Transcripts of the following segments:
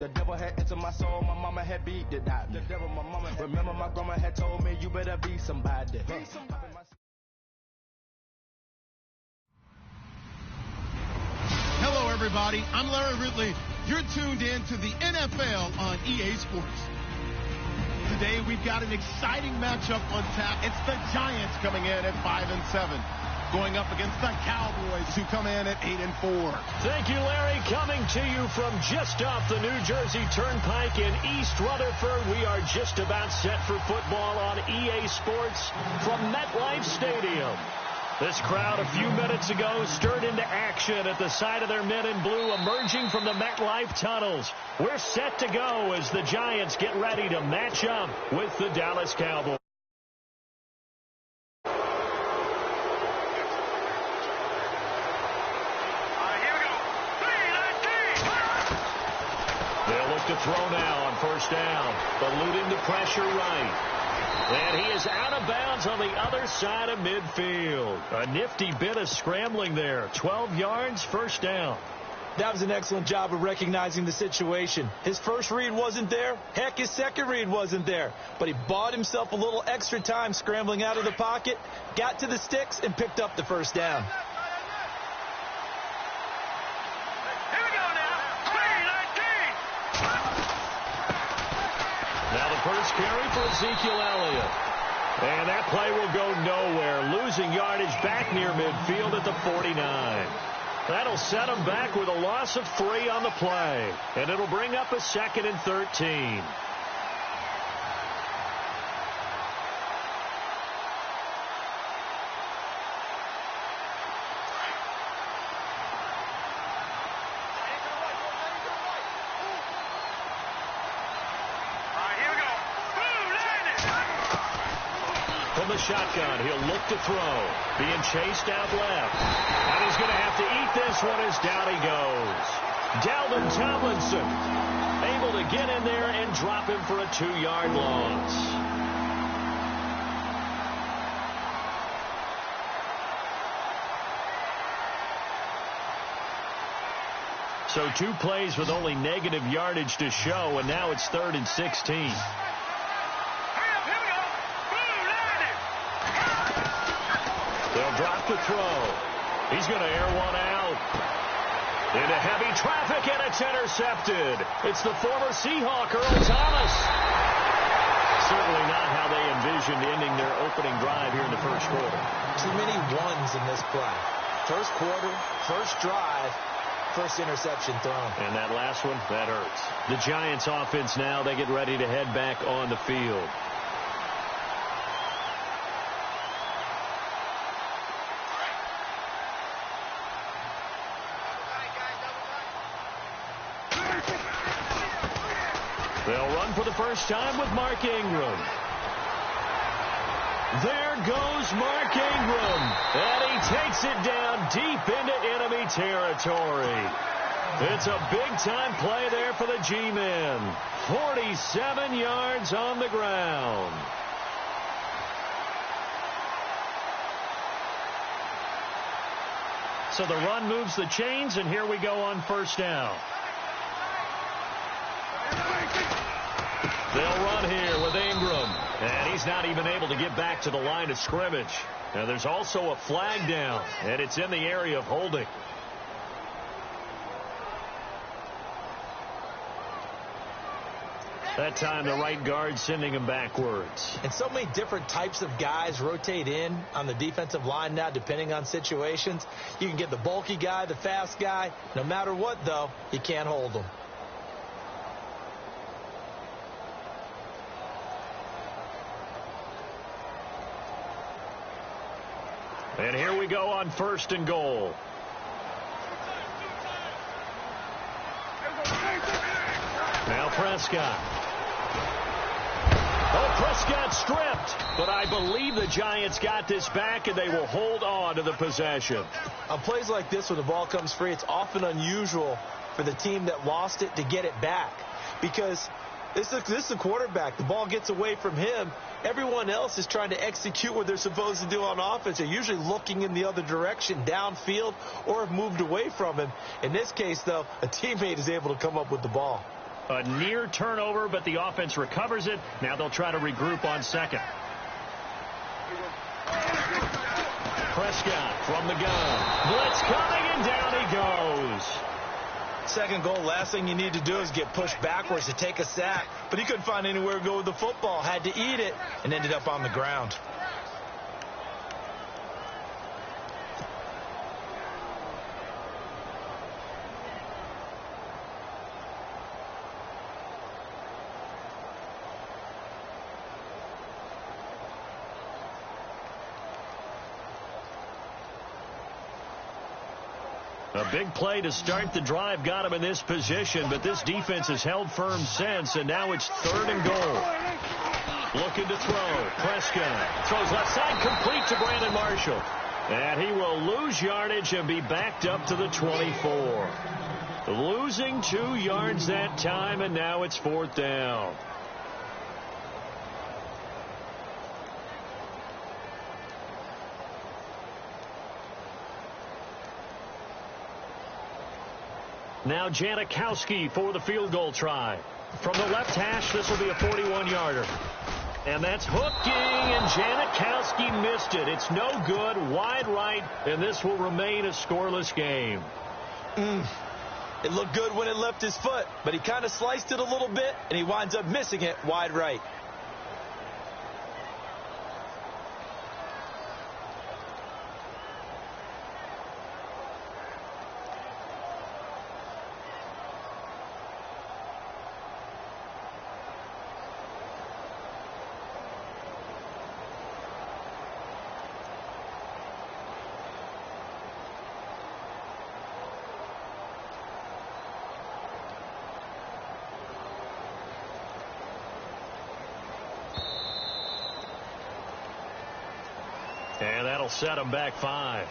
The devil had entered my soul, my mama had beat it out. The devil, my mama. Remember my grandma had told me, you better be somebody. Be somebody. Hello, everybody. I'm Larry Ridley. You're tuned in to the NFL on EA Sports. Today, we've got an exciting matchup on tap. It's the Giants coming in at 5-7. Going up against the Cowboys, who come in at 8-4. Thank you, Larry. Coming to you from just off the New Jersey Turnpike in East Rutherford. We are just about set for football on EA Sports from MetLife Stadium. This crowd a few minutes ago stirred into action at the side of their men in blue emerging from the MetLife tunnels. We're set to go as the Giants get ready to match up with the Dallas Cowboys. To throw now on first down, eluding the pressure right. And he is out of bounds on the other side of midfield. A nifty bit of scrambling there. 12 yards, first down. That was an excellent job of recognizing the situation. His first read wasn't there. Heck, his second read wasn't there. But he bought himself a little extra time scrambling out of the pocket, got to the sticks, and picked up the first down. First carry for Ezekiel Elliott. And that play will go nowhere. Losing yardage back near midfield at the 49. That'll set him back with a loss of 3 on the play. And it'll bring up a 2nd and 13. Shotgun. He'll look to throw. Being chased out left. And he's going to have to eat this one as down he goes. Dalvin Tomlinson able to get in there and drop him for a 2-yard loss. So 2 plays with only negative yardage to show, and now it's 3rd and 16. They'll drop the throw. He's going to air one out. Into heavy traffic, and it's intercepted. It's the former Seahawk, Earl Thomas. Certainly not how they envisioned ending their opening drive here in the first quarter. Too many ones in this play. First quarter, first drive, first interception thrown. And that last one, that hurts. The Giants offense now, they get ready to head back on the field. They'll run for the first time with Mark Ingram. There goes Mark Ingram. And he takes it down deep into enemy territory. It's a big-time play there for the G-men. 47 yards on the ground. So the run moves the chains, and here we go on first down. They'll run here with Ingram. And he's not even able to get back to the line of scrimmage. Now there's also a flag down, and it's in the area of holding. That time the right guard sending him backwards. And so many different types of guys rotate in on the defensive line now depending on situations. You can get the bulky guy, the fast guy. No matter what, though, you can't hold them. And here we go on 1st and goal. Now Prescott. Oh, Prescott stripped. But I believe the Giants got this back, and they will hold on to the possession. On plays like this, when the ball comes free, it's often unusual for the team that lost it to get it back. Because this is the quarterback. The ball gets away from him. Everyone else is trying to execute what they're supposed to do on offense. They're usually looking in the other direction, downfield, or have moved away from him. In this case, though, a teammate is able to come up with the ball. A near turnover, but the offense recovers it. Now they'll try to regroup on second. Prescott from the gun. Blitz coming, and down he goes. Second goal, last thing you need to do is get pushed backwards to take a sack. But he couldn't find anywhere to go with the football. Had to eat it and ended up on the ground. A big play to start the drive got him in this position, but this defense has held firm since, and now it's 3rd and goal. Looking to throw. Prescott throws left side, complete to Brandon Marshall. And he will lose yardage and be backed up to the 24. Losing 2 yards that time, and now it's 4th down. Now Janikowski for the field goal try. From the left hash, this will be a 41-yarder. And that's hooking, and Janikowski missed it. It's no good, wide right, and this will remain a scoreless game. It looked good when it left his foot, but he kind of sliced it a little bit, and he winds up missing it wide right. And that'll set him back 5.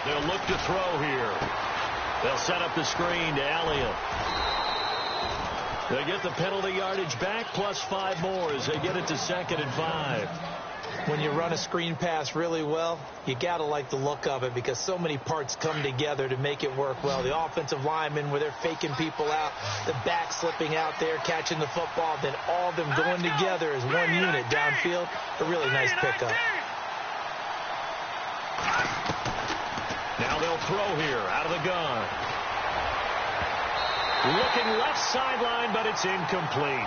They'll look to throw here. They'll set up the screen to Elliott. They get the penalty yardage back, plus 5 more as they get it to 2nd and 5. When you run a screen pass really well, you got to like the look of it because so many parts come together to make it work well. The offensive linemen, where they're faking people out, the back slipping out there, catching the football, then all of them going together as one unit downfield. A really nice pickup. Now they'll throw here out of the gun. Looking left sideline, but it's incomplete.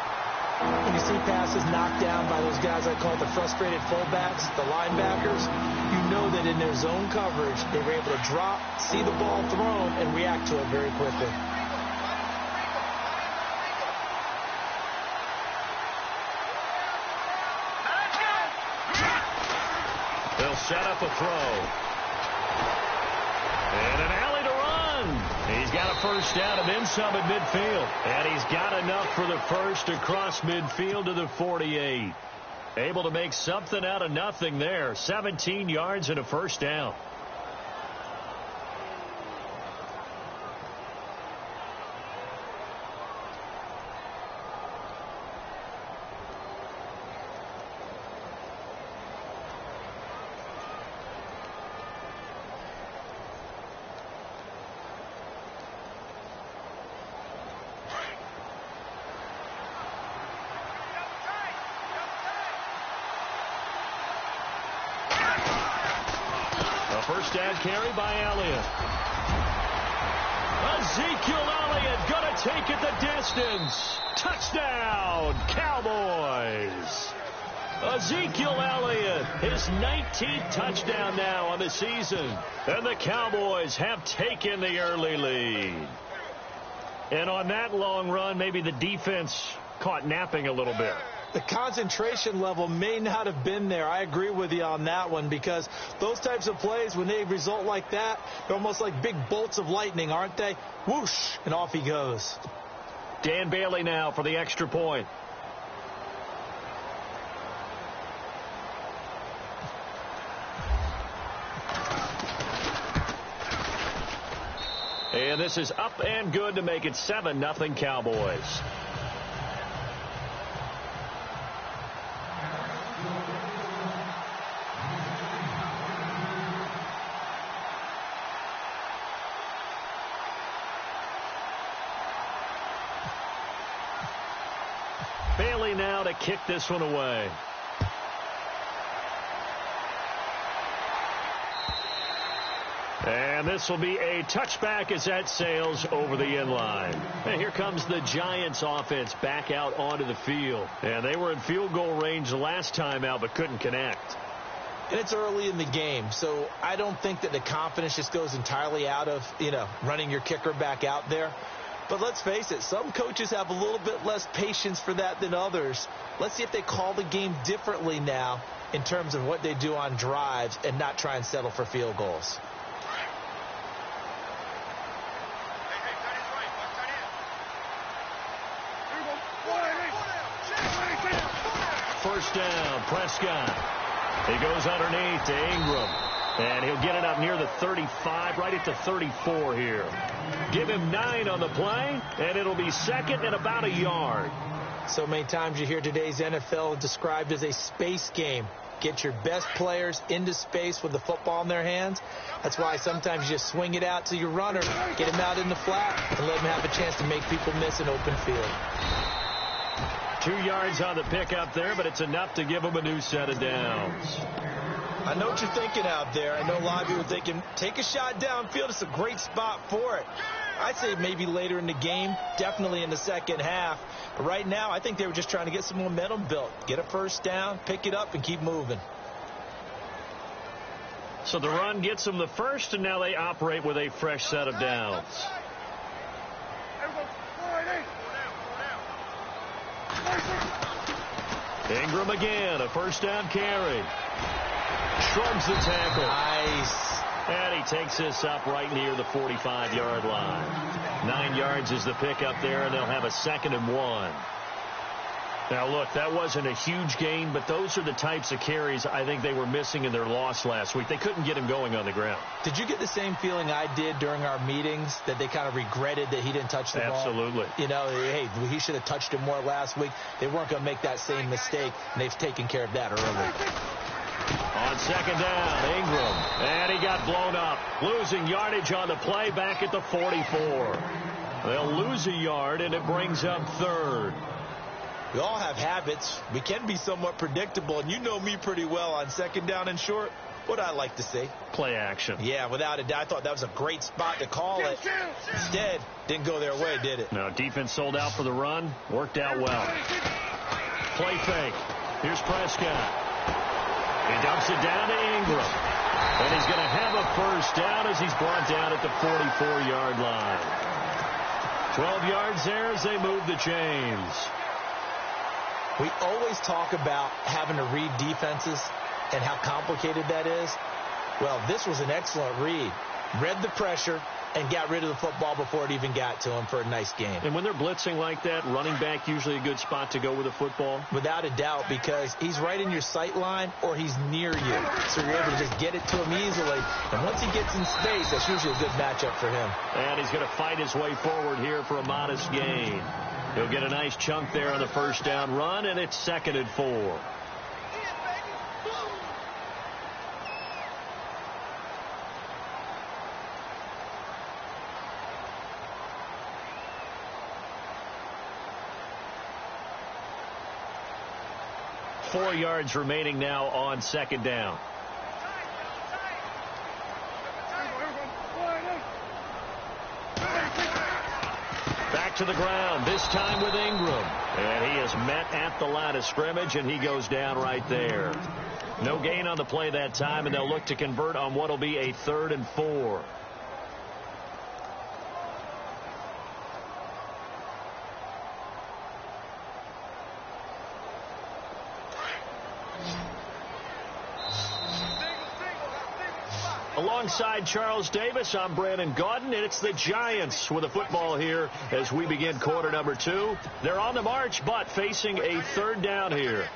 When you see passes knocked down by those guys I call the frustrated fullbacks, the linebackers, you know that in their zone coverage, they were able to drop, see the ball thrown, and react to it very quickly. They'll set up a throw. And an alley to run. He's got a first down and then some at midfield. And he's got enough for the first across midfield to the 48. Able to make something out of nothing there. 17 yards and a first down. First down carry by Elliott. Ezekiel Elliott going to take it the distance. Touchdown, Cowboys. Ezekiel Elliott, his 19th touchdown now on the season. And the Cowboys have taken the early lead. And on that long run, maybe the defense caught napping a little bit. The concentration level may not have been there. I agree with you on that one because those types of plays, when they result like that, they're almost like big bolts of lightning, aren't they? Whoosh, and off he goes. Dan Bailey now for the extra point. And this is up and good to make it 7-0 Cowboys. Bailey now to kick this one away. And this will be a touchback as that sails over the end line. And here comes the Giants offense back out onto the field. And they were in field goal range the last time out but couldn't connect. And it's early in the game, so I don't think that the confidence just goes entirely out of, running your kicker back out there. But let's face it, some coaches have a little bit less patience for that than others. Let's see if they call the game differently now in terms of what they do on drives and not try and settle for field goals. First down, Prescott. He goes underneath to Ingram. And he'll get it up near the 35, right at the 34 here. Give him 9 on the play, and it'll be second and about a yard. So many times you hear today's NFL described as a space game. Get your best players into space with the football in their hands. That's why sometimes you just swing it out to your runner, get him out in the flat, and let him have a chance to make people miss an open field. 2 yards on the pickup there, but it's enough to give him a new set of downs. I know what you're thinking out there. I know a lot of you are thinking, take a shot downfield. It's a great spot for it. I'd say maybe later in the game, definitely in the second half. But right now, I think they were just trying to get some momentum built. Get a first down, pick it up, and keep moving. So the run gets them the first, and now they operate with a fresh set of downs. Ingram again, a first down carry. Shrugs the tackle. Nice. And he takes this up right near the 45-yard line. 9 yards is the pickup there, and they'll have a 2nd and 1. Now, look, that wasn't a huge gain, but those are the types of carries I think they were missing in their loss last week. They couldn't get him going on the ground. Did you get the same feeling I did during our meetings, that they kind of regretted that he didn't touch the ball? Absolutely. Hey, he should have touched it more last week. They weren't going to make that same mistake, and they've taken care of that early. On second down, Ingram. And he got blown up. Losing yardage on the play back at the 44. They'll lose a yard, and it brings up 3rd. We all have habits. We can be somewhat predictable, and you know me pretty well on second down and short. What I like to say? Play action. Yeah, without a doubt. I thought that was a great spot to call it. Instead, didn't go their way, did it? No, defense sold out for the run. Worked out well. Play fake. Here's Prescott. He dumps it down to Ingram. And he's going to have a first down as he's brought down at the 44-yard line. 12 yards there as they move the chains. We always talk about having to read defenses and how complicated that is. Well, this was an excellent read. Read the pressure and got rid of the football before it even got to him for a nice game. And when they're blitzing like that, running back usually a good spot to go with the football? Without a doubt, because he's right in your sight line or he's near you. So you're able to just get it to him easily. And once he gets in space, that's usually a good matchup for him. And he's going to fight his way forward here for a modest gain. He'll get a nice chunk there on the first down run, and it's 2nd and 4. Four yards remaining now on second down. Back to the ground, this time with Ingram. And he is met at the line of scrimmage, and he goes down right there. No gain on the play that time, and they'll look to convert on what will be a 3rd and 4. Alongside Charles Davis, I'm Brandon Gaudin, and it's the Giants with the football here as we begin quarter number 2. They're on the march, but facing a 3rd down here.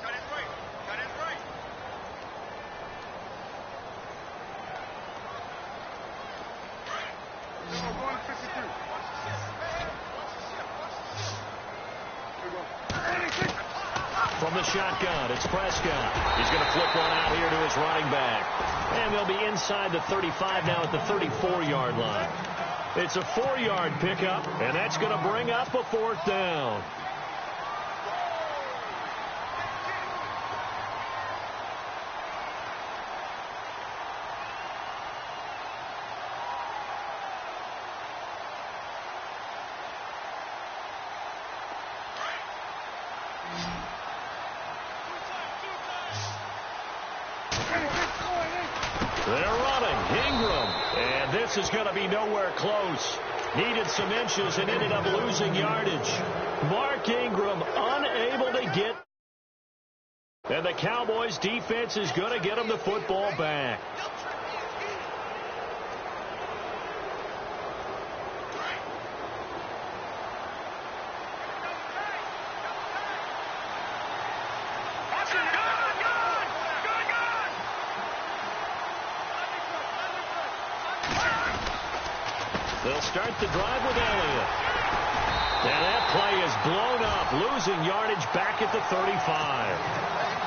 the shotgun. It's Prescott. He's going to flip one out here to his running back. And they'll be inside the 35 now at the 34-yard line. It's a 4-yard pickup, and that's going to bring up a 4th down. They're running. Ingram. And this is going to be nowhere close. Needed some inches and ended up losing yardage. Mark Ingram unable to get. And the Cowboys defense is going to get him the football back. They'll start the drive with Elliott. And that play is blown up, losing yardage back at the 35.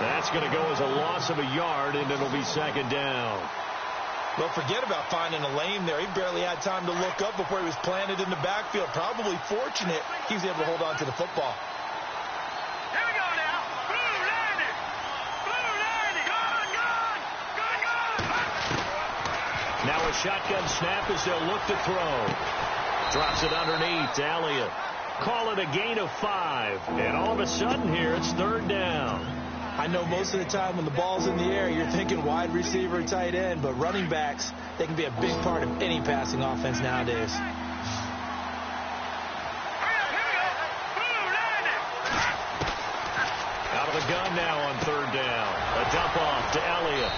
That's going to go as a loss of a yard, and it'll be 2nd down. Well, forget about finding a lane there. He barely had time to look up before he was planted in the backfield. Probably fortunate he was able to hold on to the football. Here we go now. Blue landing. Blue landing. Gun. Now a shotgun snap as they'll look to throw. Drops it underneath to Elliott. Call it a gain of 5. And all of a sudden here, it's 3rd down. I know most of the time when the ball's in the air, you're thinking wide receiver, tight end, but running backs, they can be a big part of any passing offense nowadays. Out of the gun now on 3rd down. A dump off to Elliott.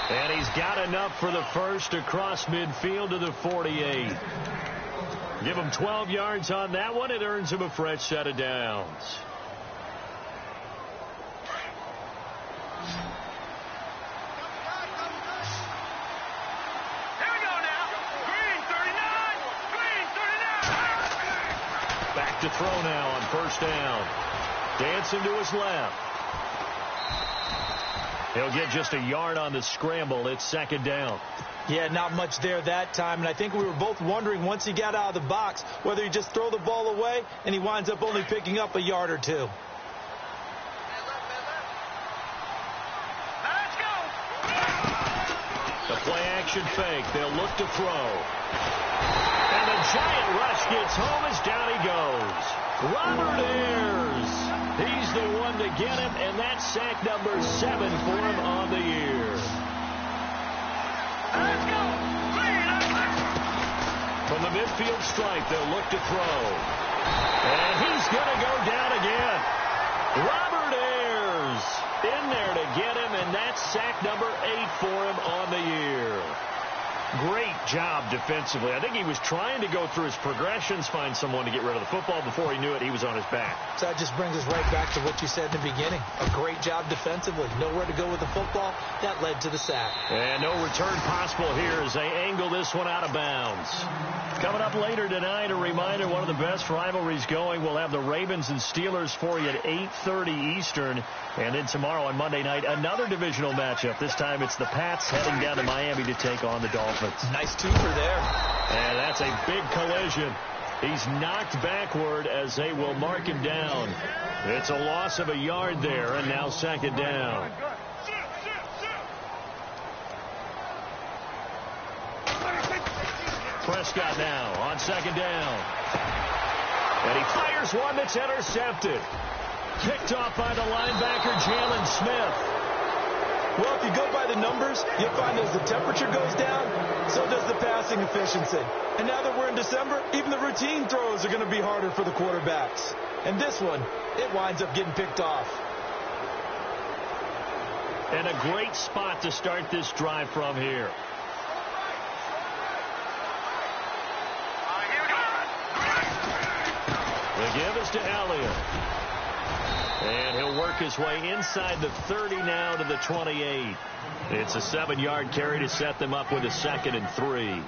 And he's got enough for the first across midfield to the 48. Give him 12 yards on that one. It earns him a fresh set of downs. Here we go now. Green 39. Green 39. Back to throw now on 1st down. Dancing to his left. He'll get just a yard on the scramble. It's 2nd down. Yeah, not much there that time, and I think we were both wondering once he got out of the box whether he just throw the ball away, and he winds up only picking up a yard or 2. Let's go. The play action fake. They'll look to throw. And the giant rush gets home as down he goes. Robert Ayers. He's the one to get him, and that's sack number 7 for him on the year. Let's go. From the midfield stripe, they'll look to throw. And he's going to go down again. Robert Ayers in there to get him, and that's sack number 8 for him on the year. Great job defensively. I think he was trying to go through his progressions, find someone to get rid of the football. Before he knew it, he was on his back. So that just brings us right back to what you said in the beginning. A great job defensively. Nowhere to go with the football. That led to the sack. And no return possible here as they angle this one out of bounds. Coming up later tonight, a reminder, one of the best rivalries going. We'll have the Ravens and Steelers for you at 8:30 Eastern. And then tomorrow on Monday night, another divisional matchup. This time it's the Pats heading down to Miami to take on the Dolphins. Nice twofer there. And that's a big collision. He's knocked backward as they will mark him down. It's a loss of a yard there, and now 2nd down. Prescott now on 2nd down. And he fires one that's intercepted. Picked off by the linebacker, Jalen Smith. Well, if you go by the numbers, you'll find as the temperature goes down, so does the passing efficiency. And now that we're in December, even the routine throws are going to be harder for the quarterbacks. And this one, it winds up getting picked off. And a great spot to start this drive from here. The give is to Elliott. And he'll work his way inside the 30 now to the 28. It's a 7-yard carry to set them up with a 2nd and 3.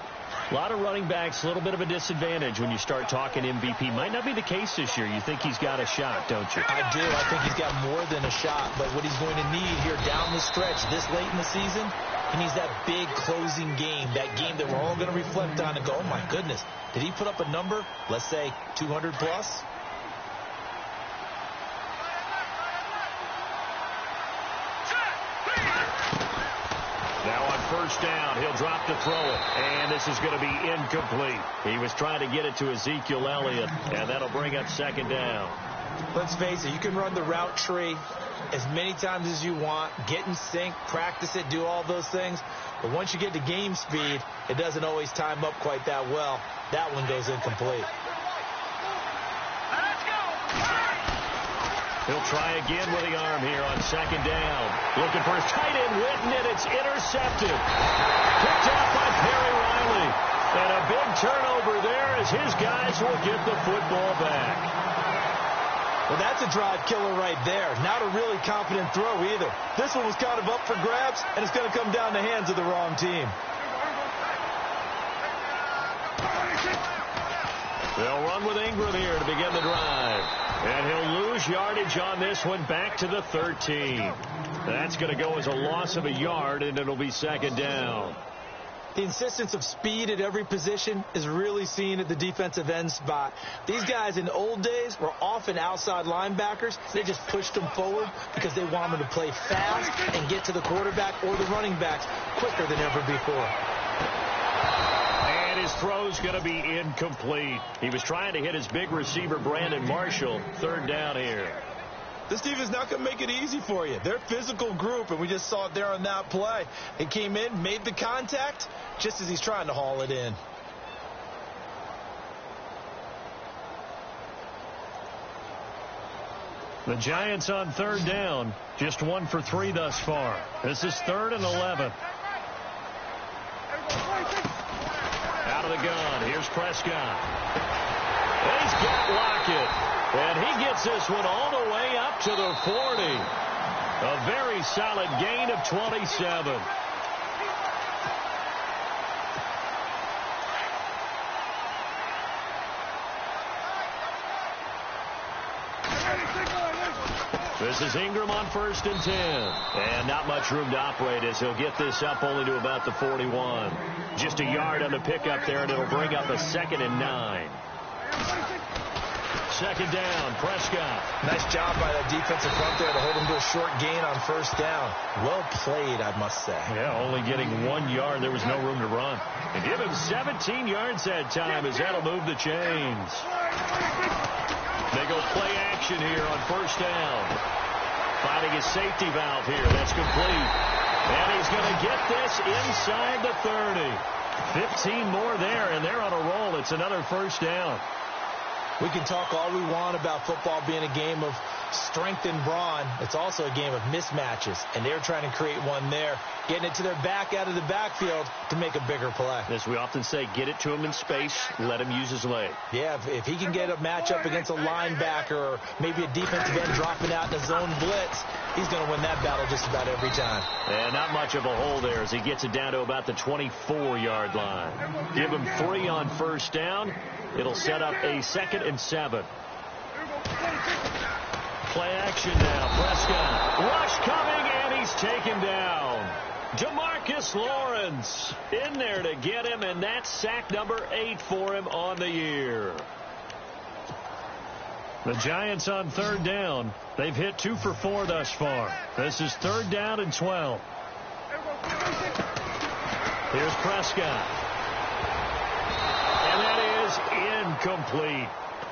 A lot of running backs, a little bit of a disadvantage when you start talking MVP. Might not be the case this year. You think he's got a shot, don't you? I do. I think he's got more than a shot. But what he's going to need here down the stretch this late in the season, he needs that big closing game, that game that we're all going to reflect on and go, oh, my goodness, did he put up a number, let's say 200 plus? Now on first down, he'll drop to throw it, and this is going to be incomplete. He was trying to get it to Ezekiel Elliott, and that'll bring up second down. Let's face it, you can run the route tree as many times as you want, get in sync, practice it, do all those things. But once you get to game speed, it doesn't always time up quite that well. That one goes incomplete. He'll try again with the arm here on second down. Looking for his tight end, Witten, and it's intercepted. Picked off by Perry Riley. And a big turnover there as his guys will get the football back. Well, that's a drive killer right there. Not a really confident throw either. This one was kind of up for grabs, and it's going to come down the hands of the wrong team. They'll run with Ingram here to begin the drive. And he'll lose yardage on this one back to the 13. That's going to go as a loss of a yard, and it'll be second down. The insistence of speed at every position is really seen at the defensive end spot. These guys in the old days were often outside linebackers. They just pushed them forward because they want them to play fast and get to the quarterback or the running backs quicker than ever before. And his throw's going to be incomplete. He was trying to hit his big receiver, Brandon Marshall. Third down here. This team is not going to make it easy for you. They're a physical group, and we just saw it there on that play. He came in, made the contact, just as he's trying to haul it in. The Giants on third down, just 1 for 3 thus far. This is 3rd and 11. Out of the gun, here's Prescott. He's got Lockett. And he gets this one all the way up to the 40. A very solid gain of 27. This is Ingram on 1st and 10. And not much room to operate as he'll get this up only to about the 41. Just a yard on the pickup there, and it'll bring up a 2nd and 9. Second down, Prescott. Nice job by that defensive front there to hold him to a short gain on 1st down. Well played, I must say. Yeah, only getting 1 yard. There was no room to run. And give him 17 yards that time as that'll move the chains. They go play action here on 1st down. Finding his safety valve here. That's complete. And he's going to get this inside the 30. 15 more there, and they're on a roll. It's another 1st down. We can talk all we want about football being a game of strength and brawn. It's also a game of mismatches, and they're trying to create one there, getting it to their back out of the backfield to make a bigger play. As we often say, get it to him in space, let him use his leg. Yeah, if he can get a matchup against a linebacker or maybe a defensive end dropping out in a zone blitz, he's going to win that battle just about every time. And not much of a hole there as he gets it down to about the 24-yard line. Give him 3 on 1st down. It'll set up a 2nd and 7. Play action now. Prescott. Rush coming, and he's taken down. DeMarcus Lawrence in there to get him, and that's sack number 8 for him on the year. The Giants on 3rd down. They've hit 2 for 4 thus far. This is 3rd down and 12. Here's Prescott. And that is incomplete.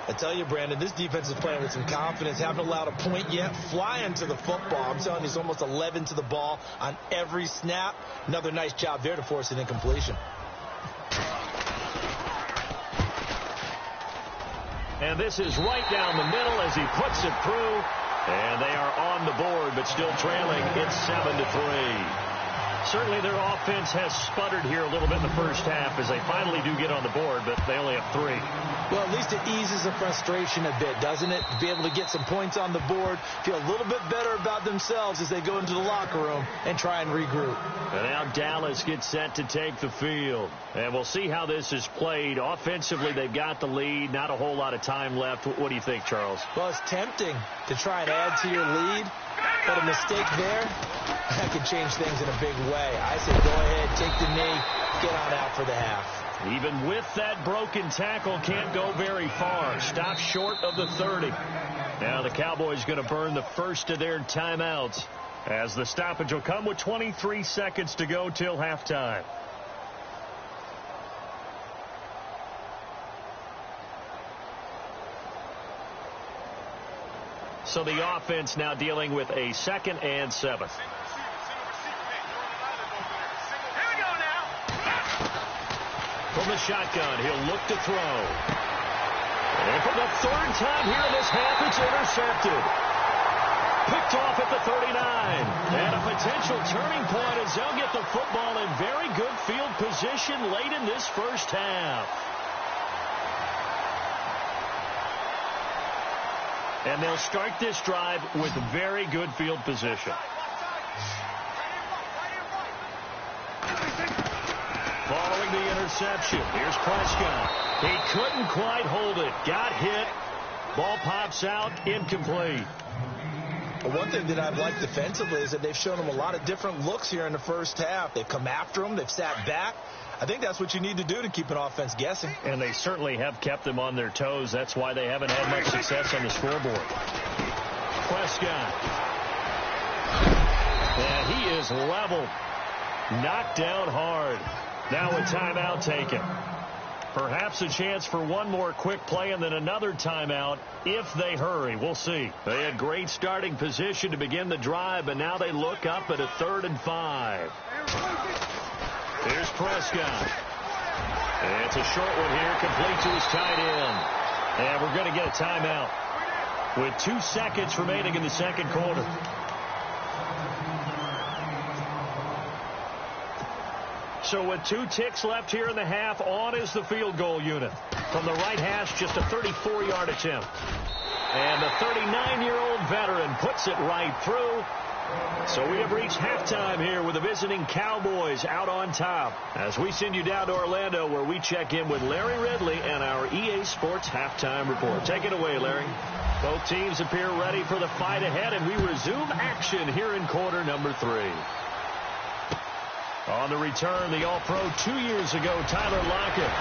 I tell you, Brandon, this defense is playing with some confidence. Haven't allowed a point yet. Flying to the football. I'm telling you, it's almost 11 to the ball on every snap. Another nice job there to force an incompletion. And this is right down the middle as he puts it through. And they are on the board, but still trailing. It's 7-3. Certainly their offense has sputtered here a little bit in the first half as they finally do get on the board, but they only have 3. Well, at least it eases the frustration a bit, doesn't it? To be able to get some points on the board, feel a little bit better about themselves as they go into the locker room and try and regroup. And now Dallas gets set to take the field. And we'll see how this is played. Offensively, they've got the lead. Not a whole lot of time left. What do you think, Charles? Well, it's tempting to try and add to your lead, but a mistake there, that could change things in a big way. I say go ahead, take the knee, get on out for the half. Even with that broken tackle, can't go very far. Stop short of the 30. Now the Cowboys going to burn the first of their timeouts as the stoppage will come with 23 seconds to go till halftime. So the offense now dealing with a 2nd and 7. From the shotgun, he'll look to throw. And for the 3rd time here in this half, it's intercepted. Picked off at the 39. And a potential turning point as they'll get the football in very good field position late in this first half. And they'll start this drive with very good field position. Following the interception, here's Prescott. He couldn't quite hold it. Got hit. Ball pops out, incomplete. Well, one thing that I've liked defensively is that they've shown them a lot of different looks here in the first half. They've come after them. They've sat back. I think that's what you need to do to keep an offense guessing. And they certainly have kept them on their toes. That's why they haven't had much success on the scoreboard. Prescott. And he is leveled. Knocked down hard. Now a timeout taken. Perhaps a chance for one more quick play and then another timeout if they hurry. We'll see. They had great starting position to begin the drive, but now they look up at a 3rd and 5. Here's Prescott. And it's a short one here, complete to his tight end. And we're going to get a timeout with 2 seconds remaining in the second quarter. So with 2 ticks left here in the half, on is the field goal unit. From the right hash, just a 34-yard attempt. And the 39-year-old veteran puts it right through. So we have reached halftime here with the visiting Cowboys out on top. As we send you down to Orlando where we check in with Larry Ridley and our EA Sports Halftime Report. Take it away, Larry. Both teams appear ready for the fight ahead, and we resume action here in quarter number 3. On the return, the All-Pro 2 years ago, Tyler Lockett.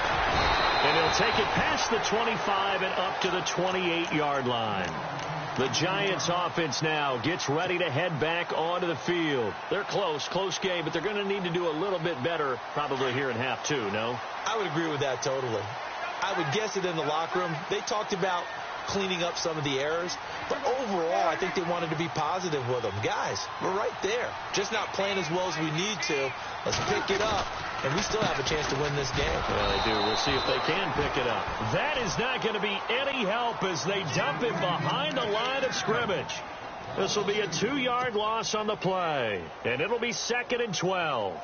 And he'll take it past the 25 and up to the 28-yard line. The Giants offense now gets ready to head back onto the field. They're close game, but they're going to need to do a little bit better probably here in half 2, no? I would agree with that totally. I would guess it in the locker room. They talked about cleaning up some of the errors, but overall I think they wanted to be positive with them. Guys, we're right there, just not playing as well as we need to. Let's pick it up, and we still have a chance to win this game. Well, they do. We'll see if they can pick it up. That is not going to be any help as they dump it behind the line of scrimmage. This will be a 2-yard loss on the play, and it'll be 2nd and 12.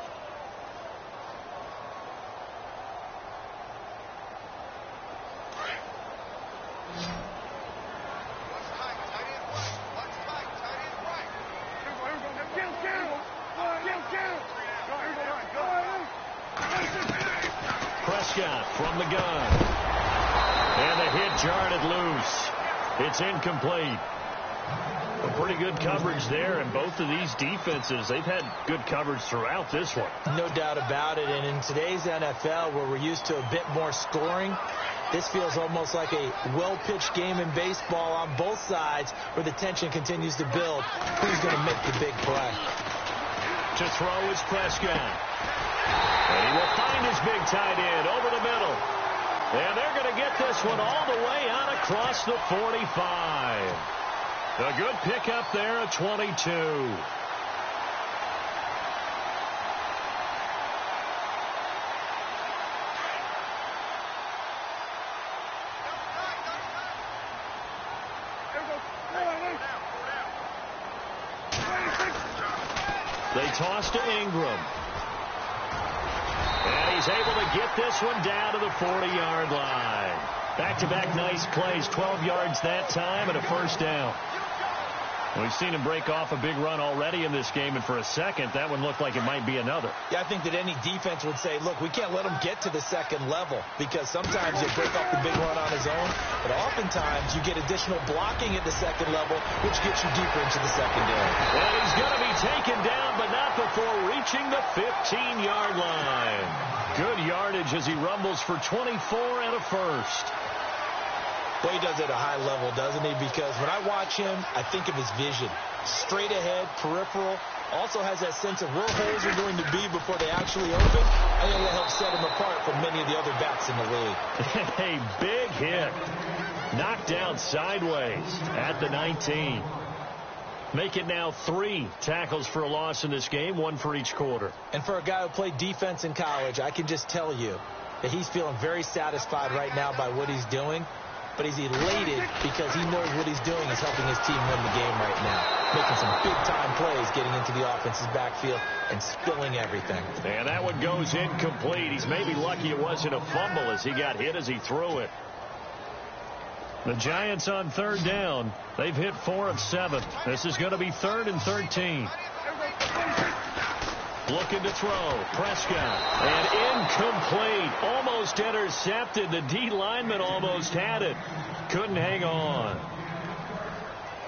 Prescott from the gun. And the hit jarred it loose. It's incomplete. A pretty good coverage there, and both of these defenses, they've had good coverage throughout this one. No doubt about it, and in today's NFL, where we're used to a bit more scoring, this feels almost like a well-pitched game in baseball on both sides where the tension continues to build. Who's going to make the big play? To throw is Prescott. And he will find his big tight end over the middle. And they're going to get this one all the way out across the 45. A good pickup there at 22. They toss to Ingram. And he's able to get this one down to the 40-yard line. Back-to-back nice plays, 12 yards that time and a first down. We've seen him break off a big run already in this game, and for a second, that one looked like it might be another. Yeah, I think that any defense would say, look, we can't let him get to the second level, because sometimes he'll break off the big run on his own, but oftentimes you get additional blocking at the second level, which gets you deeper into the secondary. And he's going to be taken down, but not before reaching the 15-yard line. Good yardage as he rumbles for 24 and a first. Well, he does it at a high level, doesn't he? Because when I watch him, I think of his vision. Straight ahead, peripheral. Also has that sense of where holes are going to be before they actually open. I think that helps set him apart from many of the other backs in the league. A big hit. Knocked down sideways at the 19. Make it now 3 tackles for a loss in this game, 1 for each quarter. And for a guy who played defense in college, I can just tell you that he's feeling very satisfied right now by what he's doing. But he's elated because he knows what he's doing is helping his team win the game right now. Making some big-time plays, getting into the offense's backfield and spilling everything. And that one goes incomplete. He's maybe lucky it wasn't a fumble as he got hit as he threw it. The Giants on third down. They've hit 4 of 7. This is going to be 3rd and 13. Looking to throw. Prescott. And incomplete. Almost intercepted. The D lineman almost had it. Couldn't hang on.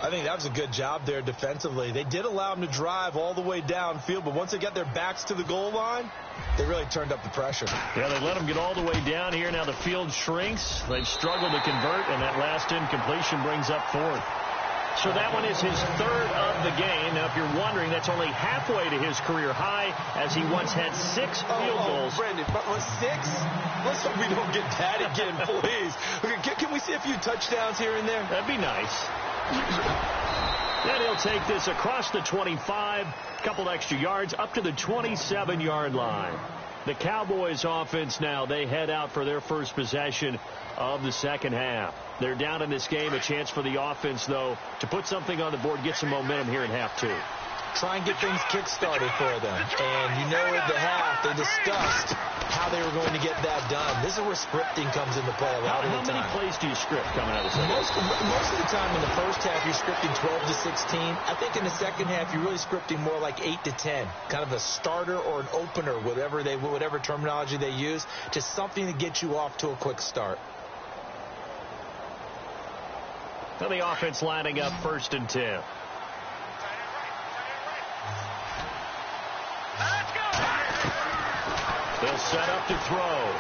I think that was a good job there defensively. They did allow him to drive all the way downfield, but once they got their backs to the goal line, they really turned up the pressure. Yeah, they let him get all the way down here. Now the field shrinks. They've struggled to convert, and that last incompletion brings up 4th. So that one is his 3rd of the game. Now, if you're wondering, that's only halfway to his career high, as he once had 6 field goals. Brandon, but 6? Let's hope we don't get that again, please. Okay, can we see a few touchdowns here and there? That'd be nice. Then he'll take this across the 25, a couple extra yards, up to the 27-yard line. The Cowboys offense now, they head out for their first possession of the second half. They're down in this game. A chance for the offense, though, to put something on the board, get some momentum here in half 2. Try and get things kick-started for them. And you know at the half, they discussed how they were going to get that done. This is where scripting comes into play a lot of the time. How many plays do you script coming out of the second half? Most of the time in the first half, you're scripting 12 to 16. I think in the second half, you're really scripting more like 8 to 10. Kind of a starter or an opener, whatever terminology they use, just something to get you off to a quick start. Now the offense lining up 1st and 10. They'll set up to throw.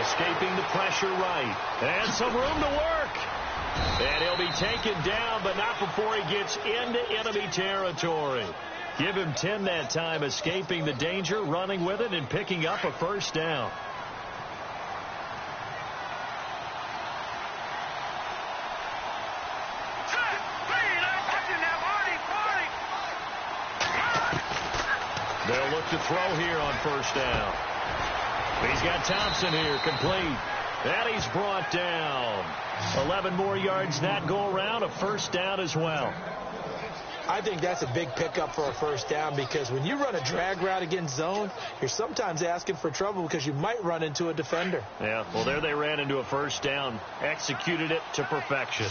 Escaping the pressure right. And some room to work. And he'll be taken down, but not before he gets into enemy territory. Give him 10 that time, escaping the danger, running with it, and picking up a first down. They'll look to throw here on first down. He's got Thompson here, complete. And he's brought down. 11 more yards that go around, a first down as well. I think that's a big pickup for a first down, because when you run a drag route against zone, you're sometimes asking for trouble because you might run into a defender. Yeah, well, there they ran into a first down, executed it to perfection.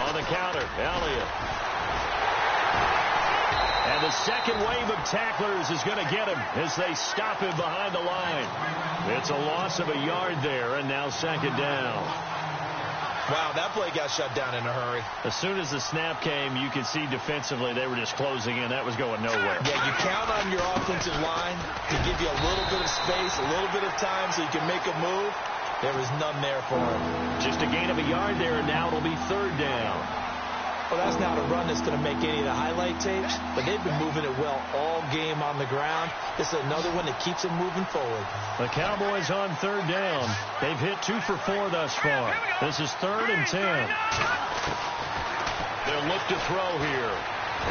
On the counter, Elliott. And the second wave of tacklers is going to get him as they stop him behind the line. It's a loss of a yard there, and now second down. Wow, that play got shut down in a hurry. As soon as the snap came, you could see defensively they were just closing in. That was going nowhere. Yeah, you count on your offensive line to give you a little bit of space, a little bit of time so you can make a move. There was none there for him. Just a gain of a yard there, and now it'll be third down. Well, that's not a run that's going to make any of the highlight tapes, but they've been moving it well all game on the ground. This is another one that keeps them moving forward. The Cowboys on third down. They've hit 2 for 4 thus far. This is 3rd and 10. They'll look to throw here.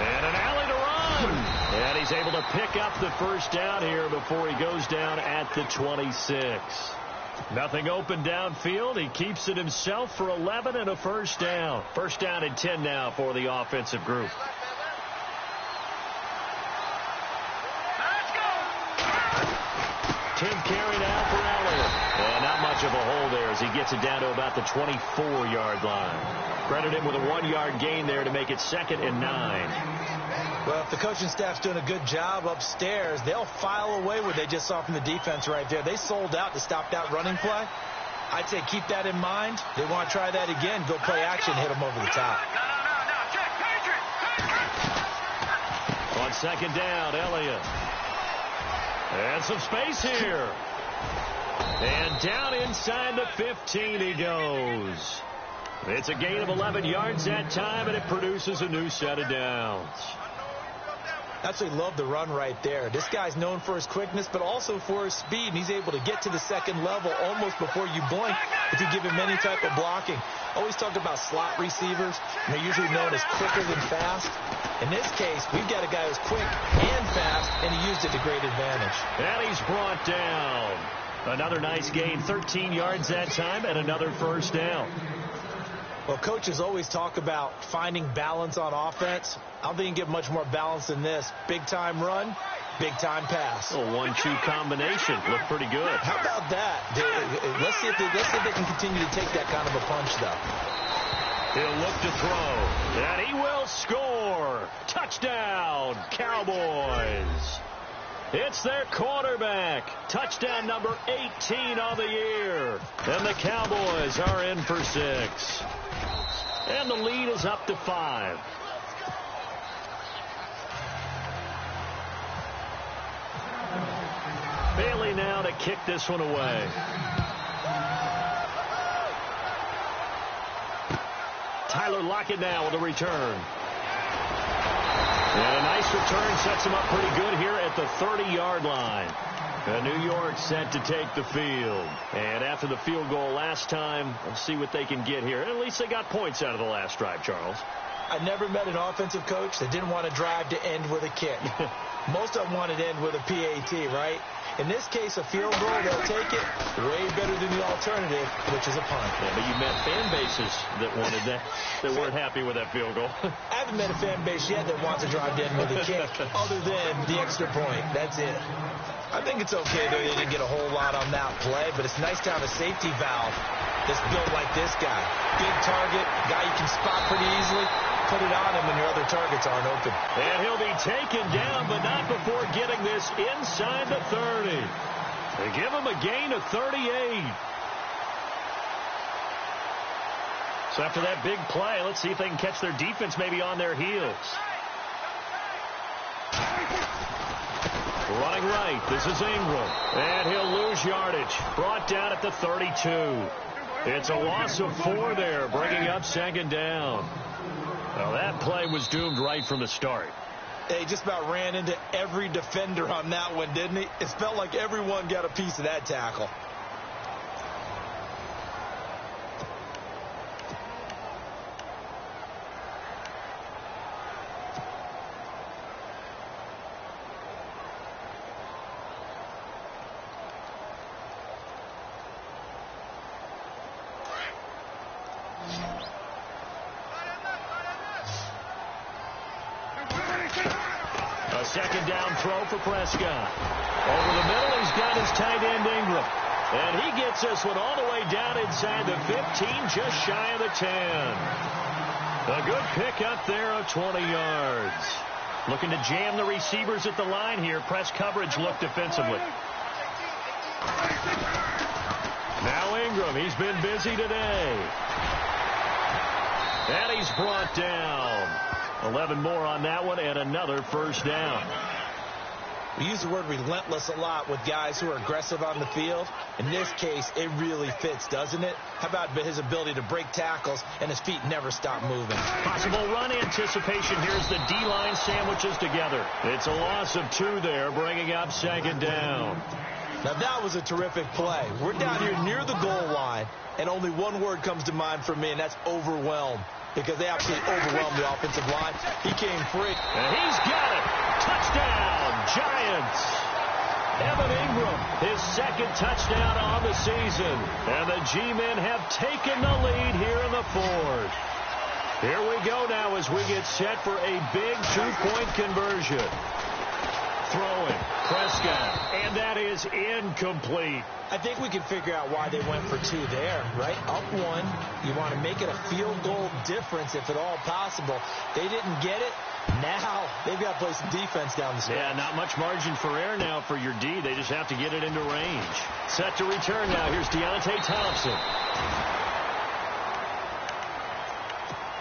And an alley to run. And he's able to pick up the first down here before he goes down at the 26. Nothing open downfield. He keeps it himself for 11 and a first down. First down and 10 now for the offensive group. Tim carry now for Elliott. And not much of a hole there as he gets it down to about the 24-yard line. Credit him with a 1-yard gain there to make it 2nd and 9. Well, if the coaching staff's doing a good job upstairs, they'll file away what they just saw from the defense right there. They sold out to stop that running play. I'd say keep that in mind. They want to try that again. Go play action, hit them over the top. On 2nd down, Elliott. And some space here. And down inside the 15 he goes. It's a gain of 11 yards that time, and it produces a new set of downs. Absolutely love the run right there. This guy's known for his quickness, but also for his speed, and he's able to get to the second level almost before you blink if you give him any type of blocking. Always talk about slot receivers, and they're usually known as quicker than fast. In this case, we've got a guy who's quick and fast, and he used it to great advantage. And he's brought down. Another nice gain, 13 yards that time, and another first down. Well, coaches always talk about finding balance on offense. I don't think you can get much more balance than this. Big-time run, big-time pass. A 1-2 combination. Looked pretty good. How about that? Let's see if they can continue to take that kind of a punch, though. He'll look to throw. And he will score. Touchdown, Cowboys. It's their quarterback. Touchdown number 18 on the year. And the Cowboys are in for 6. And the lead is up to 5. Bailey now to kick this one away. Tyler Lockett now with a return. And a nice return sets him up pretty good here at the 30-yard line. New York set to take the field. And after the field goal last time, let's see what they can get here. At least they got points out of the last drive, Charles. I never met an offensive coach that didn't want to drive to end with a kick. Most of them wanted to end with a PAT, right? In this case, a field goal, they'll take it way better than the alternative, which is a punt. Yeah, but you met fan bases that wanted that, that weren't happy with that field goal. I haven't met a fan base yet that wants to drive to end with a kick, other than the extra point. That's it. I think it's okay, though, they didn't get a whole lot on that play, but it's nice to have a safety valve that's built like this guy. Big target, guy you can spot pretty easily. Put it on him when your other targets aren't open. And he'll be taken down, but not before getting this inside the 30. They give him a gain of 38. So after that big play, let's see if they can catch their defense maybe on their heels. Running right, this is Ingram. And he'll lose yardage. Brought down at the 32. It's a loss of 4 there, bringing up 2nd down. Well, that play was doomed right from the start. He just about ran into every defender on that one, didn't he? It felt like everyone got a piece of that tackle. A 2nd down throw for Prescott. Over the middle, he's got his tight end Ingram. And he gets this one all the way down inside the 15, just shy of the 10. A good pick up there of 20 yards. Looking to jam the receivers at the line here. Press coverage look defensively. Now Ingram, he's been busy today. And he's brought down. 11 more on that one, and another first down. We use the word relentless a lot with guys who are aggressive on the field. In this case, it really fits, doesn't it? How about his ability to break tackles and his feet never stop moving? Possible run anticipation. Here's the D-line sandwiches together. It's a loss of 2 there, bringing up 2nd down. Now, that was a terrific play. We're down here near the goal line, and only one word comes to mind for me, and that's overwhelmed. Because they absolutely overwhelmed the offensive line. He came free. And he's got it. Touchdown, Giants. Evan Ingram, his second touchdown on the season. And the G-men have taken the lead here in the fourth. Here we go now as we get set for a big two-point conversion. Throwing, Prescott, and that is incomplete. I think we can figure out why they went for two there, right? Up one, you want to make it a field goal difference if at all possible. They didn't get it. Now they've got to play some defense down the stretch. Yeah, not much margin for error now for your D. They just have to get it into range. Set to return now. Here's Deontay Thompson.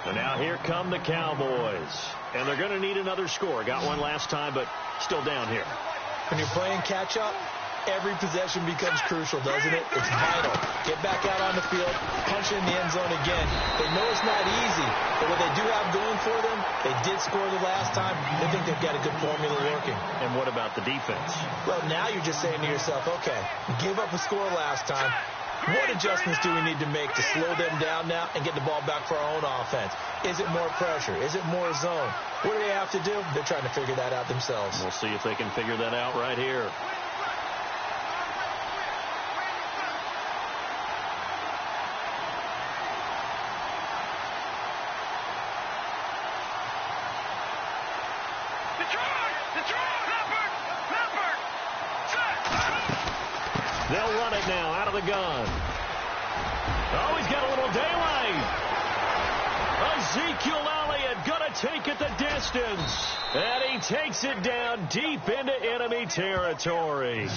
And now here come the Cowboys. And they're going to need another score. Got one last time, but still down here. When you're playing catch-up, every possession becomes crucial, doesn't it? It's vital. Get back out on the field, punch in the end zone again. They know it's not easy, but what they do have going for them, they did score the last time. They think they've got a good formula working. And what about the defense? Well, now you're just saying to yourself, okay, give up a score last time. What adjustments do we need to make to slow them down now and get the ball back for our own offense? Is it more pressure? Is it more zone? What do they have to do? They're trying to figure that out themselves. We'll see if they can figure that out right here. They'll run it now out of the gun. Oh, he's got a little daylight. Ezekiel Elliott going to take it the distance. And he takes it down deep into enemy territory.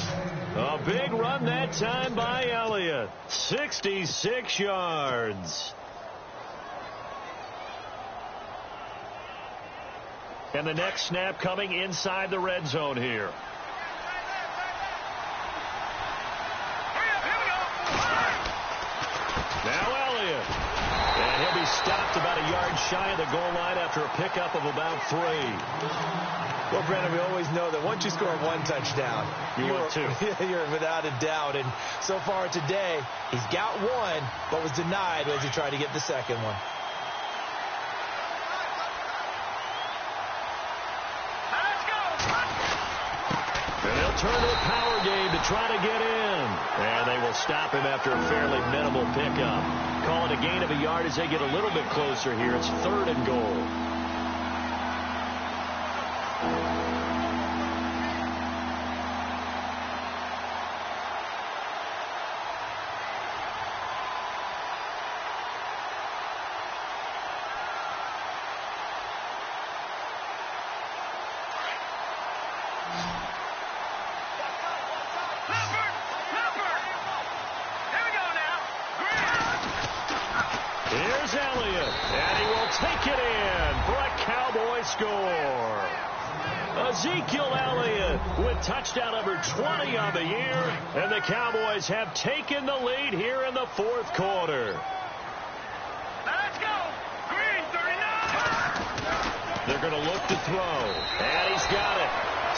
A big run that time by Elliott. 66 yards. And the next snap coming inside the red zone here. Now Elliott. And he'll be stopped about a yard shy of the goal line after a pickup of about 3. Well, Brandon, we always know that once you score one touchdown, you're without a doubt. And so far today, he's got one, but was denied as he tried to get the second one. And they'll turn to the power game to try to get in. And they will stop him after a fairly minimal pickup. Call it a gain of a yard as they get a little bit closer here. It's 3rd and goal. Here's Elliott, and he will take it in for a Cowboy score. Ezekiel Elliott with touchdown number 20 on the year, and the Cowboys have taken the lead here in the 4th quarter. Let's go! Green 39! They're going to look to throw, and he's got it.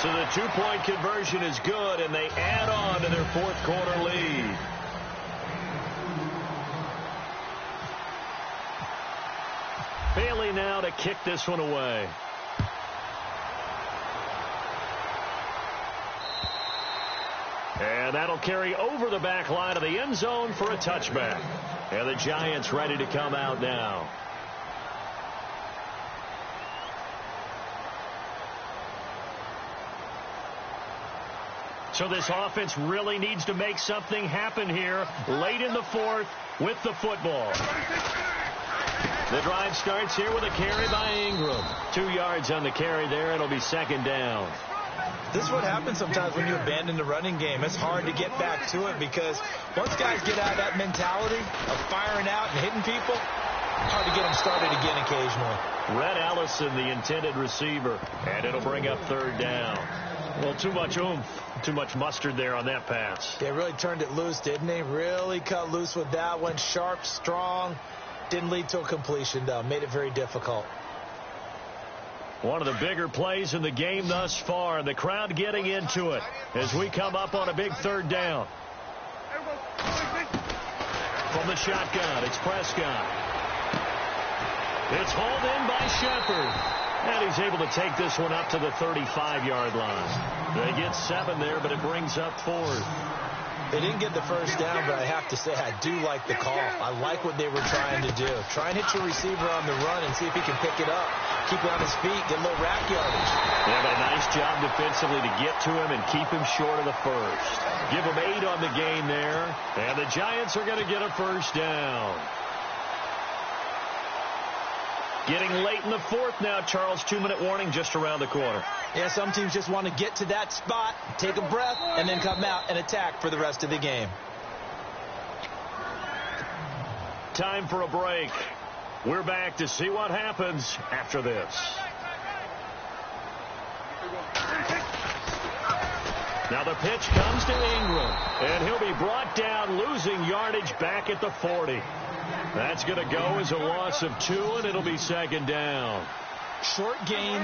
So the two-point conversion is good, and they add on to their 4th quarter lead. Bailey now to kick this one away. And that'll carry over the back line of the end zone for a touchback. And the Giants ready to come out now. So this offense really needs to make something happen here late in the 4th with the football. The drive starts here with a carry by Ingram. 2 yards on the carry there. It'll be 2nd down. This is what happens sometimes when you abandon the running game. It's hard to get back to it because once guys get out of that mentality of firing out and hitting people, hard to get them started again occasionally. Red Allison, the intended receiver, and it'll bring up 3rd down. Well, too much oomph, too much mustard there on that pass. They really turned it loose, didn't they? Really cut loose with that one. Sharp, strong. Didn't lead to a completion, though. Made it very difficult. One of the bigger plays in the game thus far. The crowd getting into it as we come up on a big 3rd down. From the shotgun, it's Prescott. It's hauled in by Shepard. And he's able to take this one up to the 35-yard line. They get 7 there, but it brings up 4th. They didn't get the first down, but I have to say I do like the call. I like what they were trying to do. Try and hit your receiver on the run and see if he can pick it up. Keep it on his feet, get a little rack yardage. Yeah, but a nice job defensively to get to him and keep him short of the first. Give him 8 on the gain there, and the Giants are going to get a first down. Getting late in the 4th now, Charles. 2-minute warning just around the corner. Yeah, some teams just want to get to that spot, take a breath, and then come out and attack for the rest of the game. Time for a break. We're back to see what happens after this. Now the pitch comes to Ingram, and he'll be brought down, losing yardage back at the 40. That's going to go as a loss of 2, and it'll be second down. Short game,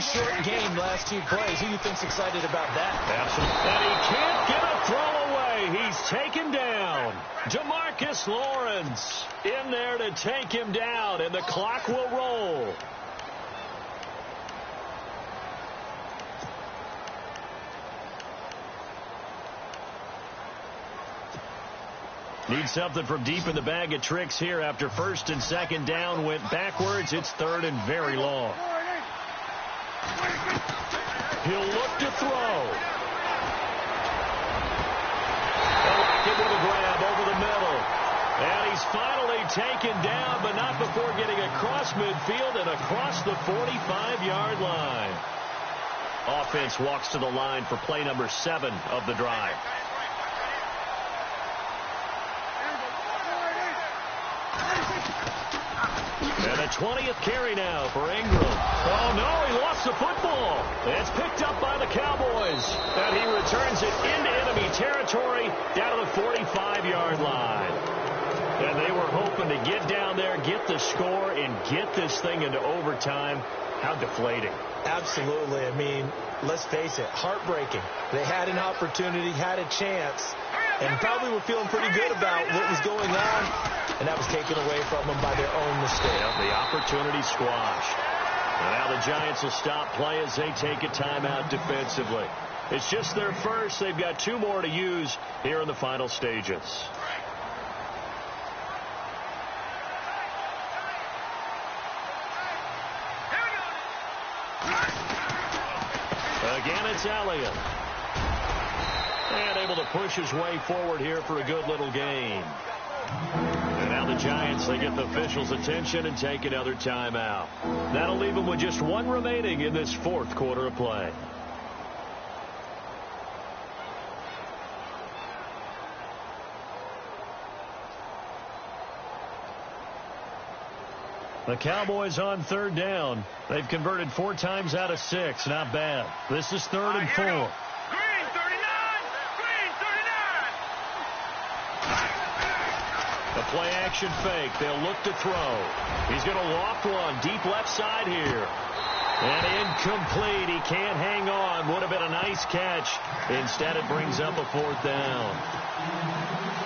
last 2 plays. Who do you think's excited about that? Absolutely. And he can't get a throw away. He's taken down. DeMarcus Lawrence in there to take him down, and the clock will roll. Need something from deep in the bag of tricks here after first and second down went backwards. It's 3rd and very long. He'll look to throw. Lockett with a grab over the middle. And he's finally taken down, but not before getting across midfield and across the 45-yard line. Offense walks to the line for play number 7 of the drive. And a 20th carry now for Ingram. Oh, no, he lost the football. It's picked up by the Cowboys. And he returns it into enemy territory down to the 45-yard line. And they were hoping to get down there, get the score, and get this thing into overtime. How deflating. Absolutely. I mean, let's face it, heartbreaking. They had an opportunity, had a chance, and probably were feeling pretty good about what was going on, and that was taken away from them by their own mistake. Yep, the opportunity squashed. And now the Giants will stop play as they take a timeout defensively. It's just their first. They've got 2 more to use here in the final stages. Again, it's Elliott. And able to push his way forward here for a good little gain. And now the Giants, they get the officials' attention and take another timeout. That'll leave them with just 1 remaining in this 4th quarter of play. The Cowboys on 3rd down. They've converted 4 times out of 6. Not bad. This is 3rd and 4. Green 39. Green 39. The play action fake. They'll look to throw. He's going to loft one deep left side here. And incomplete. He can't hang on. Would have been a nice catch. Instead, it brings up a 4th down.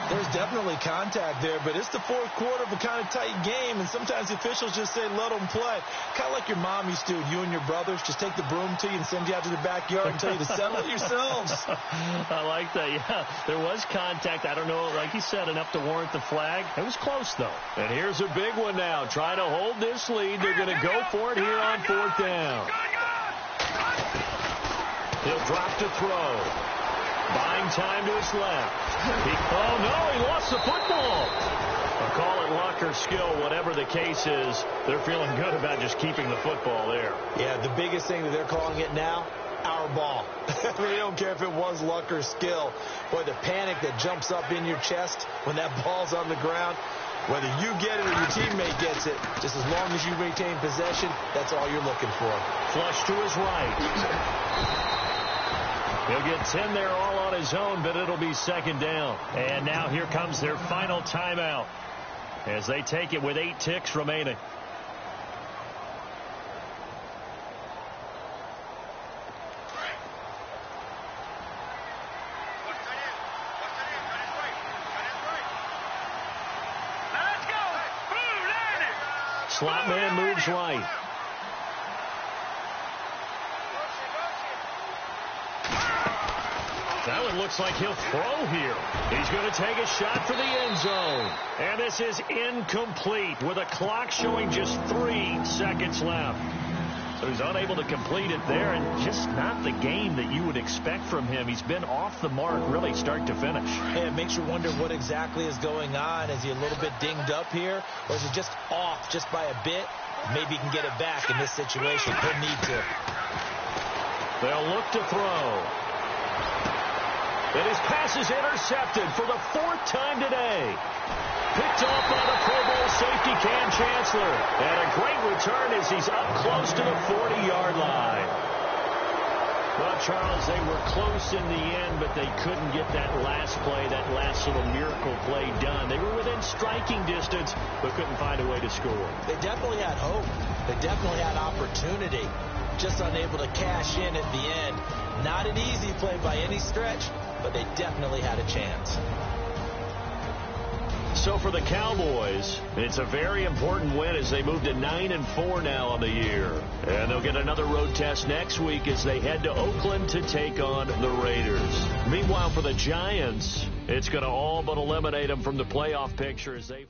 There's definitely contact there, but it's the 4th quarter of a kind of tight game, and sometimes the officials just say, let them play. Kind of like your mom used to, you and your brothers, just take the broom to you and send you out to the backyard and tell you to settle it yourselves. I like that, yeah. There was contact. I don't know, like you said, enough to warrant the flag. It was close, though. And here's a big one now. Trying to hold this lead. They're going to go for it here on 4th down. He'll drop to throw. Buying time to his left. Oh, no, he lost the football. I'll call it luck or skill, whatever the case is. They're feeling good about just keeping the football there. Yeah, the biggest thing that they're calling it now, our ball. They don't care if it was luck or skill. Boy, the panic that jumps up in your chest when that ball's on the ground, whether you get it or your teammate gets it, just as long as you retain possession, that's all you're looking for. Flush to his right. He'll get 10 there all on his own, but it'll be second down. And now here comes their final timeout as they take it with 8 ticks remaining. Slot man moves right. That one looks like he'll throw here. He's going to take a shot for the end zone. And this is incomplete with a clock showing just 3 seconds left. So he's unable to complete it there, and just not the game that you would expect from him. He's been off the mark really start to finish. Yeah, it makes you wonder what exactly is going on. Is he a little bit dinged up here, or is he just off just by a bit? Maybe he can get it back in this situation. He'll need to. They'll look to throw. And his pass is intercepted for the 4th time today. Picked off by the Pro Bowl safety Cam Chancellor. And a great return as he's up close to the 40-yard line. Well, Charles, they were close in the end, but they couldn't get that last play, that last little miracle play done. They were within striking distance, but couldn't find a way to score. They definitely had hope. They definitely had opportunity. Just unable to cash in at the end. Not an easy play by any stretch, but they definitely had a chance. So for the Cowboys, it's a very important win as they move to 9-4 now on the year. And they'll get another road test next week as they head to Oakland to take on the Raiders. Meanwhile, for the Giants, it's going to all but eliminate them from the playoff picture as they